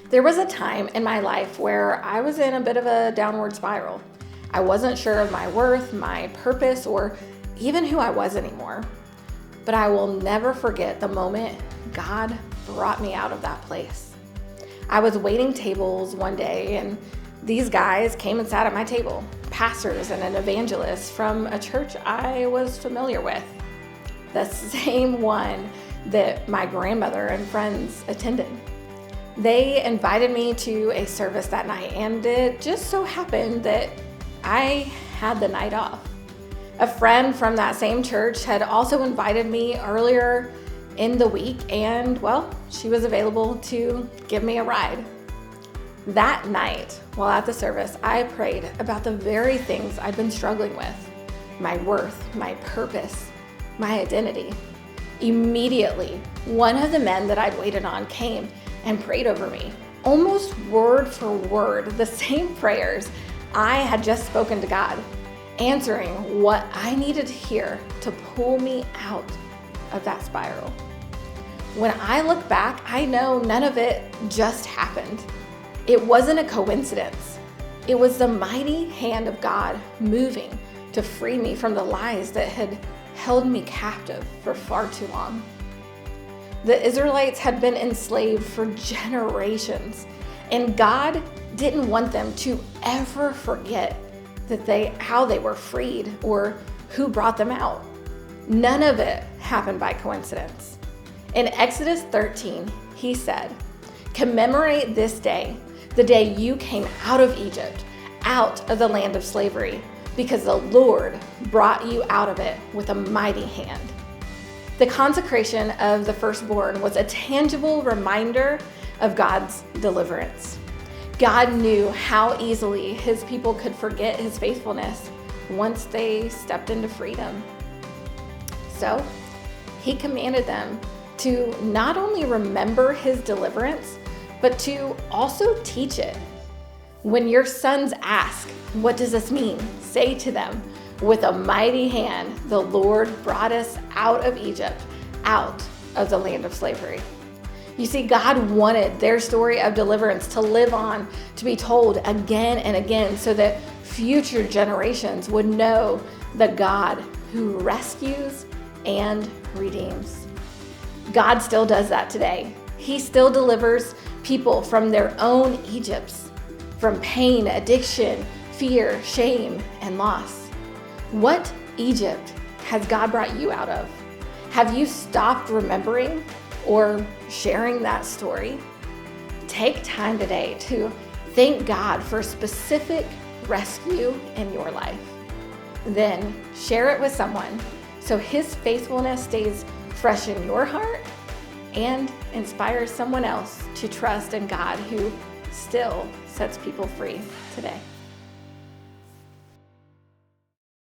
There was a time in my life where I was in a bit of a downward spiral. I wasn't sure of my worth, my purpose, or even who I was anymore. But I will never forget the moment God brought me out of that place. I was waiting tables one day, and these guys came and sat at my table, pastors and an evangelist from a church I was familiar with, the same one that my grandmother and friends attended. They invited me to a service that night, and it just so happened that I had the night off. A friend from that same church had also invited me earlier in the week, and well, she was available to give me a ride. That night, while at the service, I prayed about the very things I'd been struggling with: my worth, my purpose, my identity. Immediately, one of the men that I'd waited on came and prayed over me, almost word for word, the same prayers I had just spoken to God, answering what I needed to hear to pull me out of that spiral. When I look back, I know none of it just happened. It wasn't a coincidence. It was the mighty hand of God moving to free me from the lies that had held me captive for far too long. The Israelites had been enslaved for generations, and God didn't want them to ever forget how they were freed or who brought them out. None of it happened by coincidence. In Exodus 13, he said, "Commemorate this day, the day you came out of Egypt, out of the land of slavery, because the Lord brought you out of it with a mighty hand." The consecration of the firstborn was a tangible reminder of God's deliverance. God knew how easily his people could forget his faithfulness once they stepped into freedom. So he commanded them to not only remember his deliverance, but to also teach it. When your sons ask, "What does this mean?" say to them, "With a mighty hand, the Lord brought us out of Egypt, out of the land of slavery." You see, God wanted their story of deliverance to live on, to be told again and again, so that future generations would know the God who rescues and redeems. God still does that today. He still delivers people from their own Egypts, from pain, addiction, fear, shame, and loss. What Egypt has God brought you out of? Have you stopped remembering or sharing that story? Take time today to thank God for specific rescue in your life. Then share it with someone so his faithfulness stays fresh in your heart and inspires someone else to trust in God who still sets people free today.